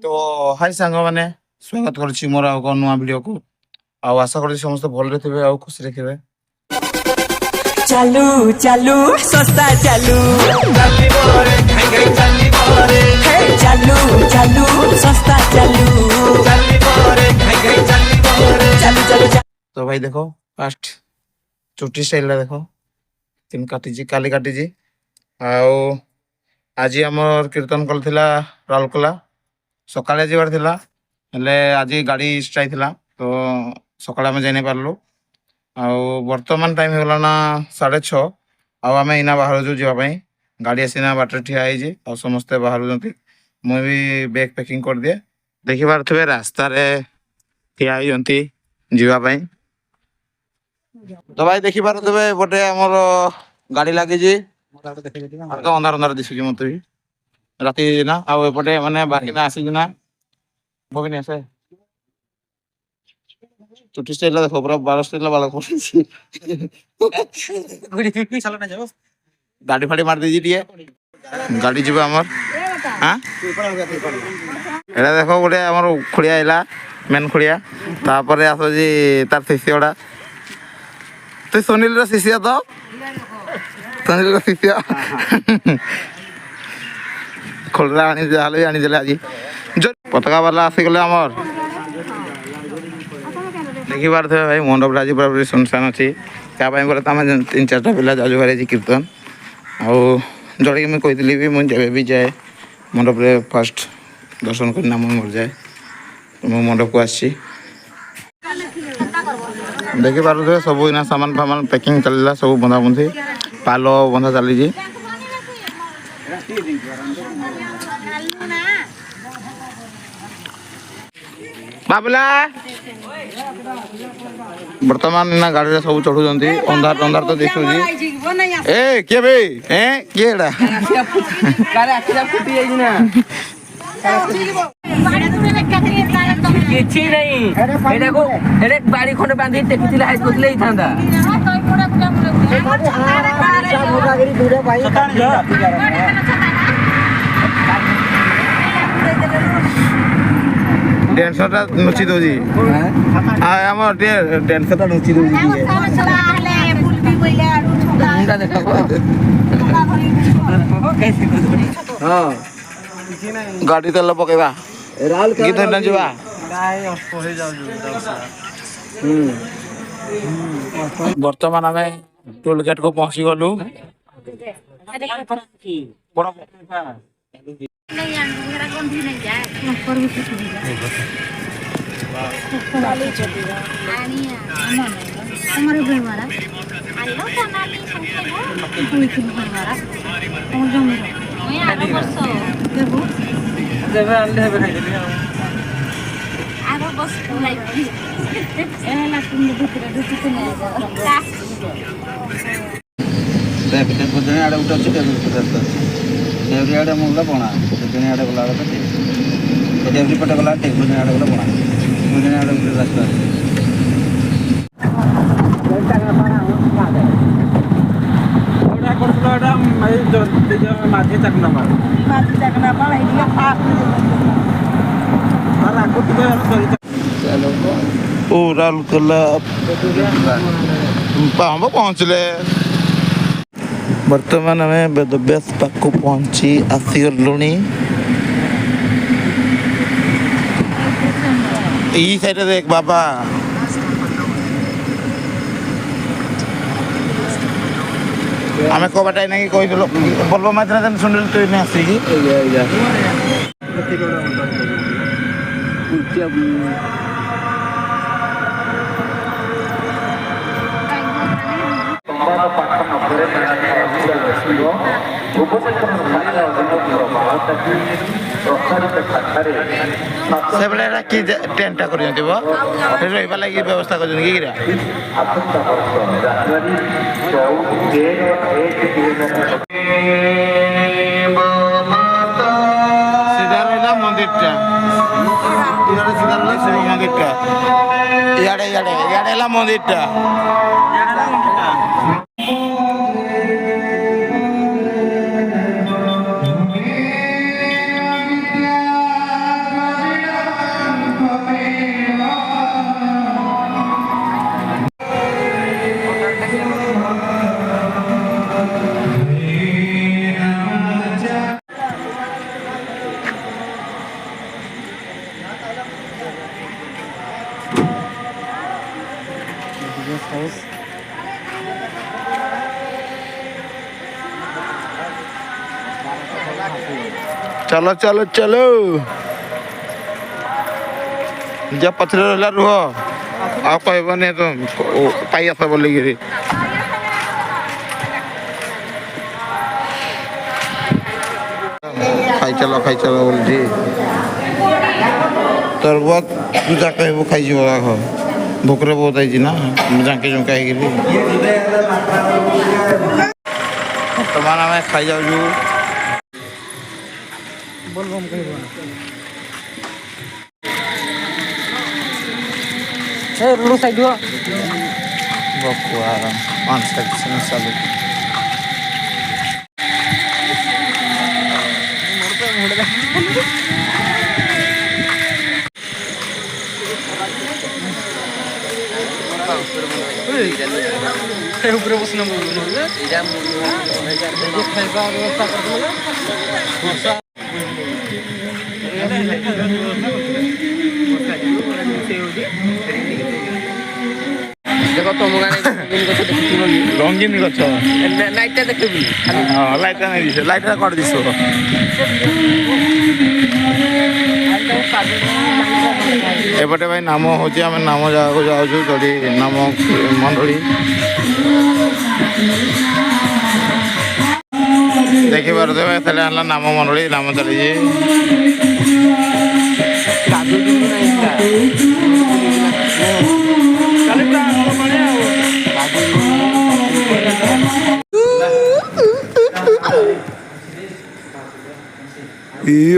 तो हाय सांग मैंने स्वागत करुच्ची मोर आउ नुआ वीडियो को आउ आशा करुच्ची समस्त भलरे थे आउ खुशी रे थे। चालू चालू सस्ता चालू हे चालू चालू सस्ता चालू चालू चालू तो भाई देखो फास्ट चुटी स्टाइल देखो तीन काटी काली काटी आउ आज आमर कीर्तन करथिला राउरकेला सकाळे जीवार थिला हेले आज गाड़ी स्ट्राइक थिला तो सकाळे हम जाई नै पारलु आउ वर्तमान टाइम हो गला ना 6:30 आउ आमे इना बाहर जो जीवा पई गाड़ी आसीना बाटर ठिया आइ जे आ समस्त बाहर जंती मु भी बैग पैकिंग कर दिए देखि बार थबे रास्ता रे ठिया आइ जंती जीवा पई। तो भाई देखि बार थबे बटे हमर गाड़ी लागी जे तो अंधार अंधार दिसु जे मते भी राती ना आउ एपटे माने बाकिना आसी ना बगिनी आसे चुटी स्टाइल देखो पूरा 12 स्टाइल वाला कोसी गुडी फिर चला ना जाओ गाड़ी फाड़ी मार दीजिए टिए गाड़ी जीवा हमर हां एड़ा देखो गोटे हमर खुड़िया आइला मेन खुड़िया तापरे आसो जी तार शिष्यडा तो सुनील रा शिष्य तो सुनील रा शिष्य खोलरा आनी जाले आनी देले आज जो पताका वाला आसी गले हमर देखि बार थे भाई मंडप आज पूरा सुनसान अच्छी क्या बोले तो 3-4 पिला जाजु बारे कीर्तन आउ जोड़े मुझे कही भी मुझे जब भी जाए मंडप रे फास्ट दर्शन करना मुझे मर जाए तो मुझे मंडप को आसी देखि पारे सब इना सामान फामान पैकिंग चलला सब बंधा बुंधी पाल बंधा चली बाबला वर्तमान ना गाड़ी रे सब चढ़ू जंती अंधार अंधार तो दिसु जी ए के बे ए केडा कारे अखिया फुटी जाई ना किछि नहीं एडा को एडे बाड़ी खंड बांधी टेकिथिले हाइस कोथले ही थांदा डेंसरटा नुची दोजी आ हमर डेंसरटा नुची दोजी मुंडा देखा हां गाड़ी तेल पकेबा गीत न जीवा वर्तमान हमें टोल गेट को पहुंची गलु बड़ा नहीं अंधेरा कौन भी नहीं जाए ऊपर भी कुछ नहीं जाए वाली चलेगा आनी है हमारे भाई मारा आलो बनाली संख्या है कोई किन मारा और जो मैं आरो बस देबो देबे आले हेबे खाइ देली आरो बस नहीं एला तुम दुख को नहीं देख देख बजने आड़े उठा छी देख देवरी आड़े मुगला बना बजने आड़े गला तो ठीक देवरी पटे गला ठीक बजने आड़े गला बना बजने आड़े उठे रास्ता ओडा करसलोडा मई जो माथि चकना पा इडिया फास्ट और आको तो चलो ओ राउरकेला हम पहुंचले वर्तमान हमें वेदव्यास पाक को पहुंची आसी गलुणी ई साइड देख बाबा हमें को बटाई नहीं कोई बोलबो मात्र जन सुनल तो नहीं आसी से बेले कि टेंटा कर रहा लगी व्यवस्था कर सीधा रहा मंदिर सीधा रहा शिव मंदिर इे इे मंदिर चलो चलो चलो जब पथर रहा रुह आ कहबनी तुम पाई आस बोलिकी खाई चलो बोलছি তোর বুয়া তু যা कहबू खाइଯିବ ଆଗ ଭୋକରେ ବହୁତ ହେଇଛି ନା ଝାଙ୍କି ଝୁଙ୍କା ହେଇକିରି ବର୍ତ୍ତମାନ ଆମେ ଖାଇଯାଉଛୁ रोड साइड हो बकुआ चालू ऊपर बसना खाଇବା ବ୍ୟବସ୍ଥା ଦେଖ ତମ ଗାଁରେ ଗଛ ଦେଖିଥିବ ରଙ୍ଗୀନ ଗଛ ଲାଇଟଟା ଦେଖିବି ହଁ ଲାଇଟ୍ଟା ନେଇ ଦିଶ ଲାଇଟ୍ଟା କରି ଦିଶ ଏପଟେ ଭାଇ ନାମ ହେଉଛି ଆମେ ନାମ ଜାଗାକୁ ଯାଉଛୁ ଯଦି ନାମ ମଣ୍ଡଳୀ ଦେଖିପାରୁଥିବେ ତାହେଲେ ହେଲା ନାମ ମଣ୍ଡଳୀ ନାମ ଚାଲିଛି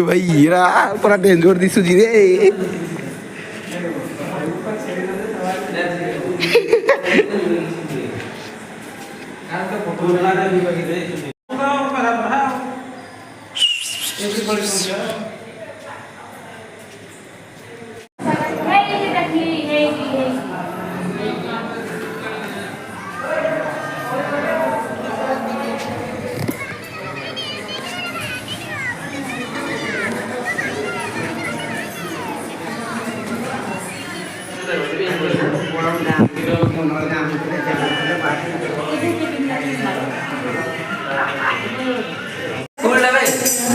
भाई हीरा पूरा डेंजर दिसुची रे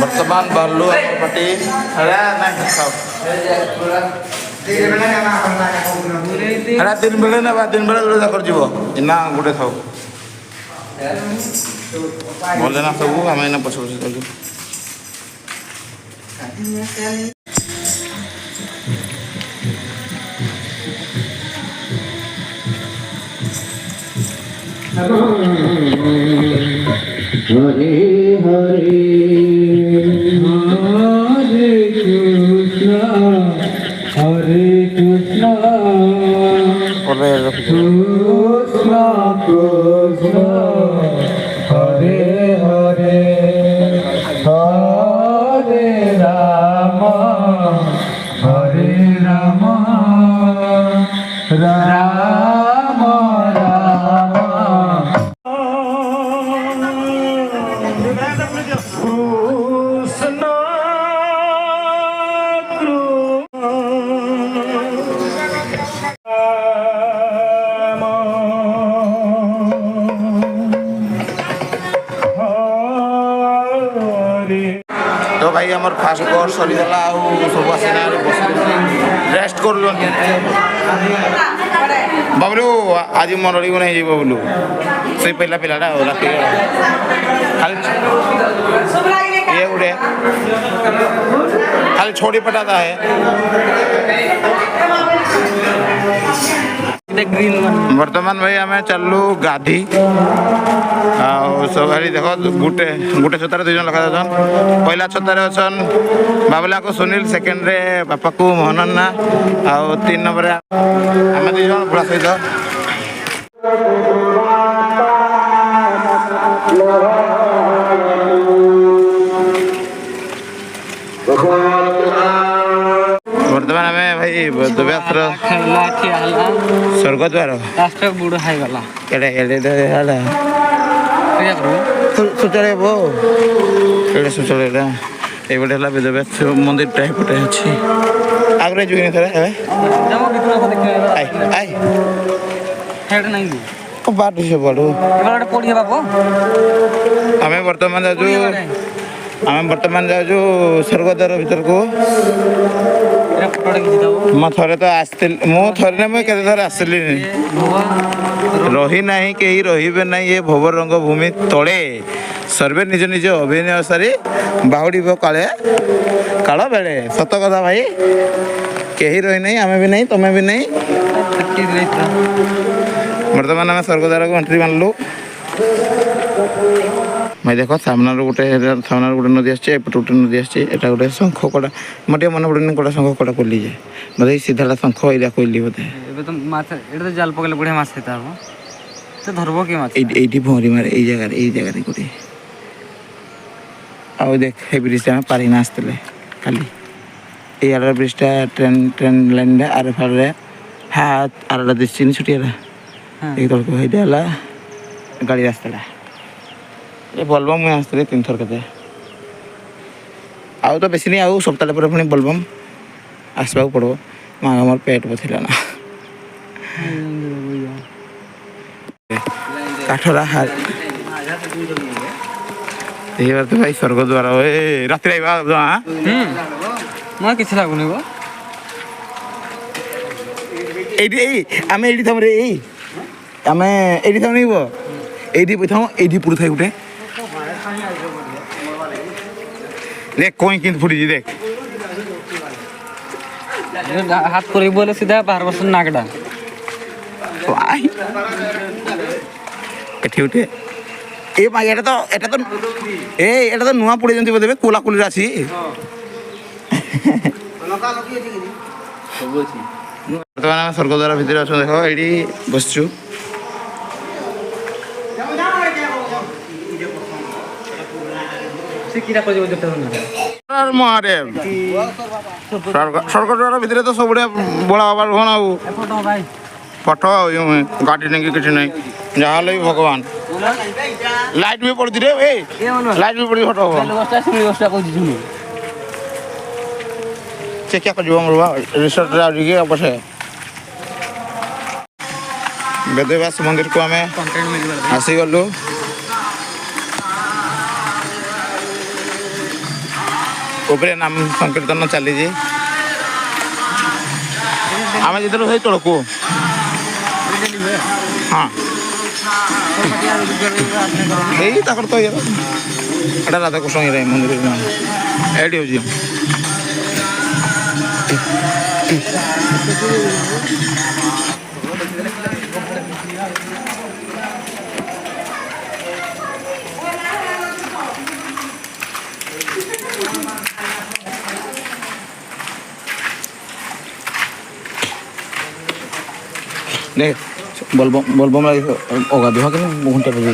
वर्तमान बालू पट्टी अरे नहीं खाओ अरे दिन बेले ना दिन बेले रोजा कर जीवो इना गुटे खाओ बोले ना सब हमें ना पछो पछो चलू हरे हरे हरे कृष्णा कृष्णा कृष्णा हरे हरे हरे राम राम राम तो भाई हमार फास्ट कोर्स सरीगला आ सब आसिना रेस्ट कर बबलू आज मनोरी को नहीं बबलू से पहला पिलाटा राति खाली ये उड़े खाली छोड़ी पटाता है वर्तमान भाई आम चलू गाधी सब देख गुटे गुटे छतार दुई जन लखा जान पहला छतार अछन बाबला को सुनील सेकेंड रे बापा को मोहनन्ना आउ 3 नंबर आम दुई जन बुढ़ा सहित वर्तमान आम भाई बौद्धव्यासर स्वर्गद्वार रास्ता बुढ़ हाई गला शौचालय बो ये शौचालय ये वेदव्यास मंदिर टाइपटे अच्छी आगे जुए आई आई ହେଡ ନାହିଁ କି ବାଟ ସେ ବଡ଼ୁ ଏবার ଗୋଟେ ପଡି ବାବୁ ଆମେ ବର୍ତ୍ତମାନ ଯାଉଛୁ ସ୍ୱର୍ଗଦ୍ୱାର ଭିତରକୁ ଏଟା ଫଟୋ କିଛି ଦବ ମୁଁ ଥରେ ତ ଆସିଥିଲି ମୁଁ ଥରେ ନା ମୁଁ କେତେ ଥର ଆସିଲିଣି ରହି ନାହିଁ କେହି ରହିବେ ନାହିଁ ଏ ଭବ ରଙ୍ଗ ଭୂମି ତଳେ ସର୍ବେ ନିଜ ନିଜ ଅଭିନୟ ସାରି ବାହୁଡ଼ିବ କାଳେ କାଳ ବେଳେ ସତ କଥା ଭାଇ କେହି ରହି ନାହିଁ ଆମେ ବି ନାହିଁ ତମେ ବି ନାହିଁ ବର୍ତ୍ତମାନ ଆମେ ସ୍ୱର୍ଗଦ୍ୱାରକୁ ଏଣ୍ଟ୍ରି ମାରିଲୁ ଭାଇ ଦେଖ ସାମ୍ନାରୁ ଗୋଟେ ନଦୀ ଆସିଛି ଏପଟେ ଗୋଟେ ନଦୀ ଆସିଛି ଏଟା ଗୋଟେ ଶଙ୍ଖ କଡ଼ା ମୋର ଟିକେ ମନେ ପଡ଼ୁନି କୋଡ଼ା ଶଙ୍ଖ କଡ଼ା କହିଲି ଯେ ବୋଧେ ସିଧାଟା ଶଙ୍ଖ ଏଇଟା କହିଲି ବୋଧେ ଏବେ ତ ମାଛ ଏଟା ତ ଜାଲ ପକେଇଲେ ବଢିଆ ମାଛ ହେଇତା ହବ ତ ଧରବ କି ମାଛ এইটি ভরি মারে এই জায়গায় করে ଆଉ ଦେଖ ଏ ବ୍ରିଜଟା ଆମେ ପାରିନା ଆସିଥିଲେ କାଲି ଏଇ ଆଡ଼ର ବ୍ରିଜଟା ଟ୍ରେନ୍ ଲାଇନ୍ଟା ଆର ଫାଳରେ ଆରଟା ଦିଶିନି ଛୁଟିଆଟା ଏଇ ତଳକୁ ହେଇଟା ହେଲା ଗାଡ଼ି ରାସ୍ତାଟା ଏ ବୋଲବମ୍ ମୁଇଁ ଆସିଥିଲି 3 ଥର କେତେ ଆଉ ତ ବେଶୀ ନାହିଁ ଆଉ ସପ୍ତାହଟେ ପରେ ପୁଣି ବୋଲବମ୍ ଆସିବାକୁ ପଡ଼ିବ ମୋର ପେଟ ବଥିଲା ନା କାଠରା ଦେଖିବାର ତ ଭାଇ ସ୍ୱର୍ଗଦ୍ୱାର ଏ ରାତିରେ ଆଇବା ମୋର କିଛି ଲାଗୁନି ଗୋ এইটি আমি এইটি থাম রে আমি এইটি থাম নিব এইটি বইথাম এইটি পুরো থাই উঠে দেখ কই কিন্তু ফুটিছি দেখ হাত করে বলে সিধা 12 বছর নাগডা এটি উঠে এ মা এটা তো নূয়া পড়ে যেতে দেবে কোলা কুলির আছি ବର୍ତ୍ତମାନ ଆମେ ସ୍ୱର୍ଗଦ୍ୱାର ଭିତରେ ଅଛୁ ଦେଖ ଏଇଠି ବସିଛୁ ସ୍ୱର୍ଗଦ୍ୱାର ଭିତରେ ତ ସବୁବେଳେ ବଳା ବାବା ରୁହନ ଆଉ ଫଟୋ ଆଉ ଗାଡ଼ି ନେଇକି କିଛି ନାହିଁ ଯାହା ହେଲେ ବି ଭଗବାନ ଲାଇଟ୍ ବି ପଡୁଛି ରେ ଲାଇଟ୍ ବି ପଡୁଛି ଫଟୋ ହବ ଚେକିଆ କରିଯିବ ମୋର ରିସର୍ଟରେ ଆଉ ଟିକେ ପଛେ ବେଦବ୍ୟାସ ମନ୍ଦିରକୁ ଆମେ ଆସିଗଲୁ ଉପରେ ନାମ ସଂକୀର୍ତ୍ତନ ଚାଲିଛି ଆମେ ଯେତେବେଳେ ସେଇ ତଳକୁ ହଁ ଏଇ ତାଙ୍କର ତ ଇଏର ଏଇଟା ରାଧାକୃଷ୍ଣ ଇଏ ମନ୍ଦିର ଏଇଠି ହେଉଛି देख बोलबम लगे अगाधुआ के घंटा बजे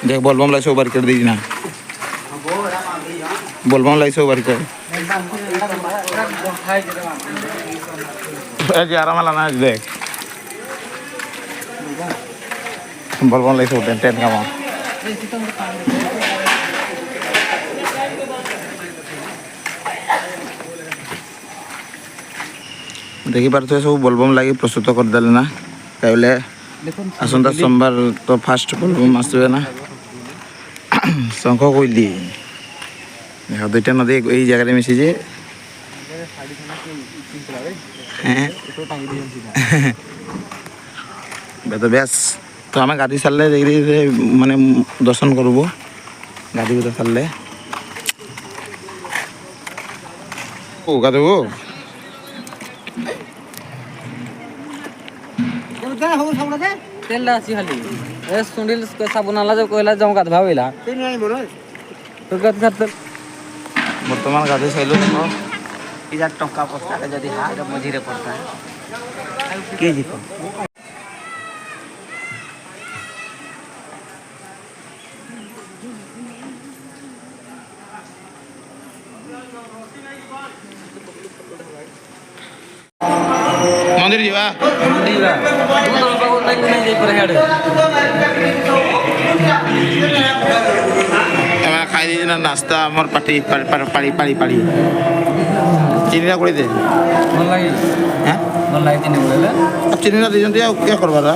देख बोलबम लगे सब बारिकेड दी ना बोलबम लगे सब बारिकेड आराम लाना देख बोलबम लगे सब टेंट का देखिपे सब बोलबम लगे प्रस्तुत करदे ना कहले आसंता सोमवार तो फास्ट बोलबम आसवे ना शंख कोइली देख दुईटा नदी यही जगह मिशीजे बेदब्यास तो आम गाधी सारे माने दर्शन करबो गाधी गुदा सारे गाधबो तेल आसी खाली ए सुंडिल साबुन आला जो कहला जाऊ गाधवा होइला तो वर्तमान गाधी साइलो इजा टंका पस्ता जदी हाथ मझी रे पड़ता है के जीतो मंदिर जीवा ଖାଇ ଦେଇଛି ନା ନାସ୍ତା ଆମର ପାଟି ପାଳି ପାଳି ପାଳି ଚିନିଟା ଗୋଳେଇ ଦେ ଭଲ ଲାଗେ ହାଁ ଭଲ ଲାଗେ ଚିନି ବୋଇଲେ ଚିନିଟା ଦେଇଛନ୍ତି ଆଉ କିଏ କରବାର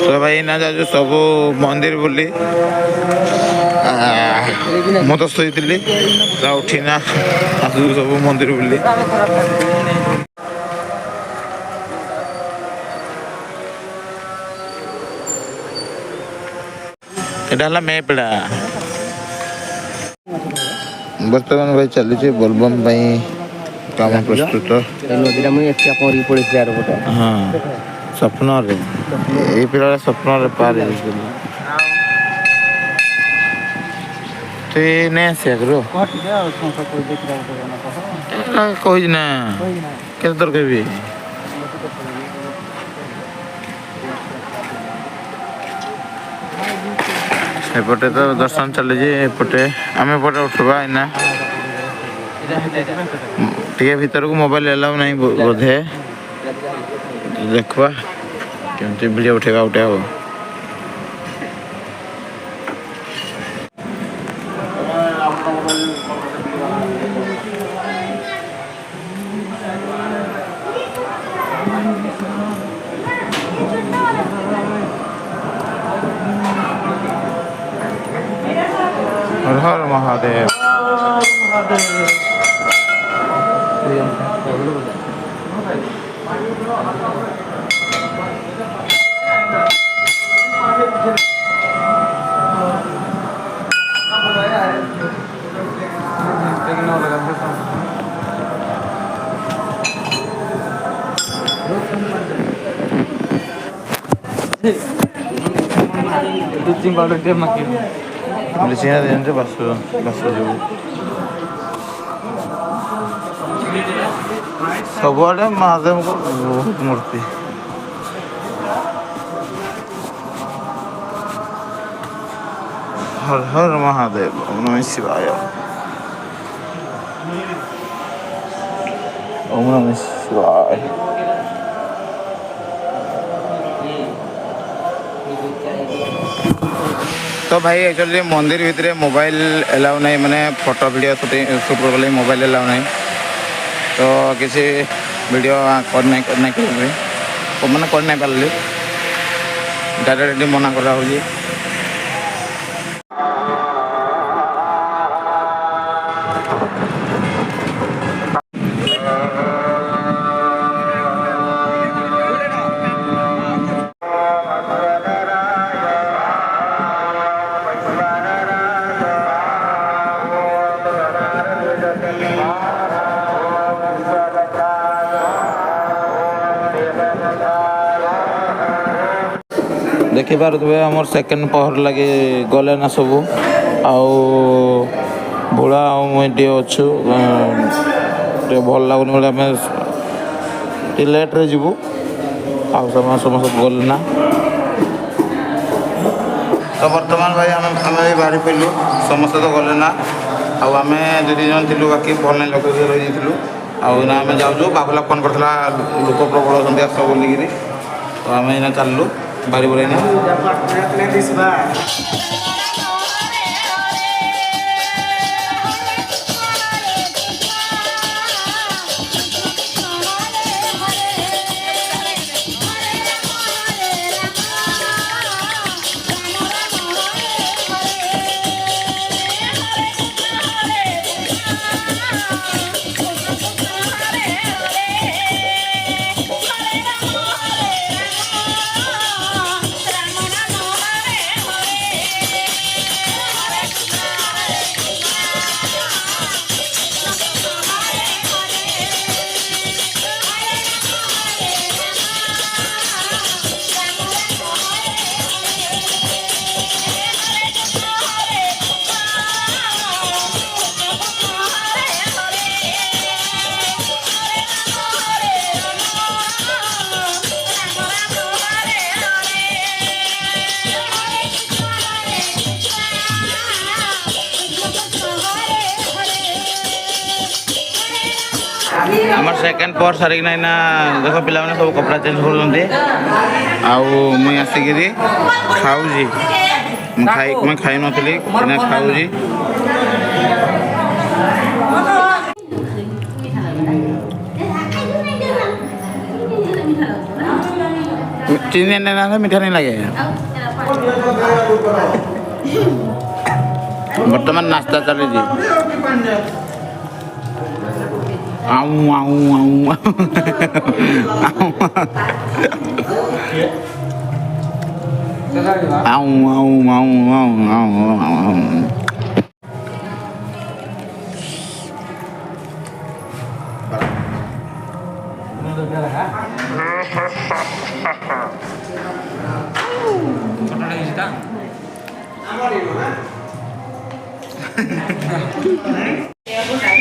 ତ ଭାଇ ନା ଯାଉଛୁ ସବୁ ମନ୍ଦିର ବୁଲି ମୁଁ ତ ଶୋଇଥିଲି ତ ଉଠିନା ଆସୁଛୁ ସବୁ ମନ୍ଦିର ବୁଲି ଏଇଟା ହେଲା ମେପଡ଼ା ବର୍ତ୍ତମାନ ଭାଇ ଚାଲିଛି ବୋଲବମ୍ ପାଇଁ କାମ ପ୍ରସ୍ତୁତ ନଦୀଟା ମୁଇଁ ଏକା ପହଁରିକି ପଳେଇଥିଲି ଆର ପଟେ ହଁ ସ୍ୱପ୍ନରେ ଏଇ ପିଲାଟା ସ୍ୱପ୍ନରେ ପାର ହେଇଥିଲା ତୁ ନେଇ ଆସି ଆଗରୁ କହିଛି ନା କେତେ ଥର କହିବି ଏପଟେ ତ ଦର୍ଶନ ଚାଲିଛି ଏପଟେ ଆମେ ଏପଟେ ଉଠିବା ଏଇନା ଟିକେ ଭିତରକୁ ମୋବାଇଲ ଏଲାଉ ନାହିଁ ବୋଧେ ଦେଖିବା କେମିତି ଭିଡ଼ିଓ ଉଠେଇବା ଗୋଟେ ହବ हर हर महादेव ବ୍ଲିଚିଂ ପାଉଡର ଟିକେ ମାକି ବ୍ଲିଚିଂ ଦିଅନ୍ତୁ ବାସ ଯିବୁ ସବୁଆଡ଼େ ମହାଦେବଙ୍କ ବହୁତ ମୂର୍ତ୍ତି हर हर महादेव ओम नमः शिवाय ओम नमः शिवाय तो भाई एक्चुअली मंदिर भितर मोबाइल एलाउ नहीं मैंने फोटो वीडियो शूट कर मोबाइल एलाउ नहीं तो किसी वीडियो मैंने कर नहीं पार्ली डायरेक्ट मना करा होगी देखिपे आम सेकेंड पहर लगे गले ना सब आड़ा मुझे अच्छु भल लगुनि बोले आम लेट्रे जीवु समस्त गले ना तो बर्तमान भाई आम बाहरी पड़लु समस्त तो गले ना आम दु जन थी बाकी भल नहीं लोक रही आम जाऊँ बाबुला फोन करता लोक प्रबल अच्छा आस बोलिकी तो आम एना चलू बारी बुलाइना আমার সেকেন্ড পর সারিকিনা এনা দেখ পিলাମାନେ ସବୁ କପଡ଼ା ଚେଞ୍ଜ କରୁଛନ୍ତି ଆଉ ମୁଇଁ ଆସିକିରି ଖାଉଛି ମୁଁ ଖାଇ ନଥିଲି ଏନା ଖାଉଛି ଚିନି ନେନା ମିଠା नहीं लगे ବର୍ତ୍ତମାନ ନାସ୍ତା ଚାଲିଛି आऊ आऊ आऊ आऊ आऊ आऊ आऊ आऊ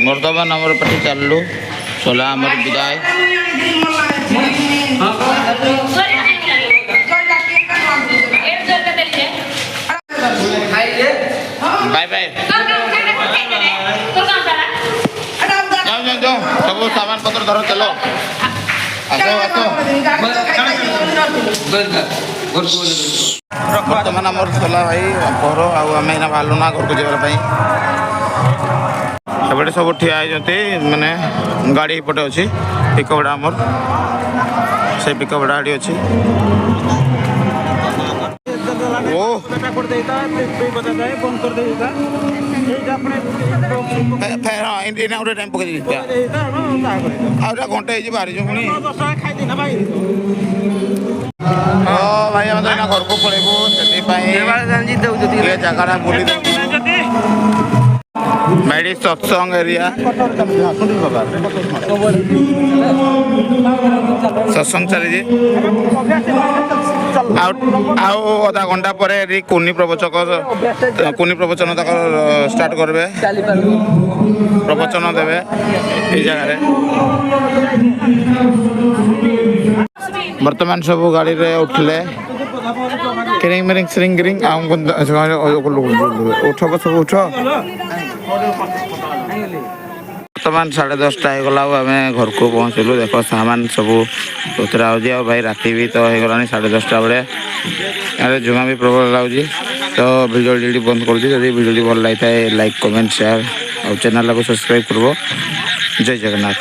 बर्तमान आमर पाठी चलू चला आमर विदाय बाय बाय जाओ जाओ जाओ सब सामान पत्र धरो चलो आसो आसो बर्तमान आमर चला भाई घर आम एना बाहर ना घर को जावाई एपटे सब ठिया होती माने गाड़ी एपटे अच्छी पिकअपड़ा आमर से पिकअपड़ा गाड़ी अच्छी ओ फेर हाँ इना गोटे टाइम पकड़ घंटे बाहरी पुणी हाँ भाई आम तो घर को पलैबू से जगह बुली मेरी सत्संग एरिया सत्संग चली आधा घंटा पर कुनी प्रवचन तक स्टार्ट करबे प्रवचन देवे ये जगह वर्तमान सब गाड़ी रे उठले किरिंग मिरिंग सिरिंग गिरिंग उठ सब उठ वर्तमान 10:30 होगला आम घर को पहुँचलु देख सामान सब उतरा हो भाई राति भी तो होगला 10:30 बेले यहाँ जुमा भी प्रबल लगे तो वीडियो जल्दी बंद कर दी वीडियो भल लगी लाइक कमेंट शेयर और चैनल को सब्सक्राइब करबो जय जगन्नाथ।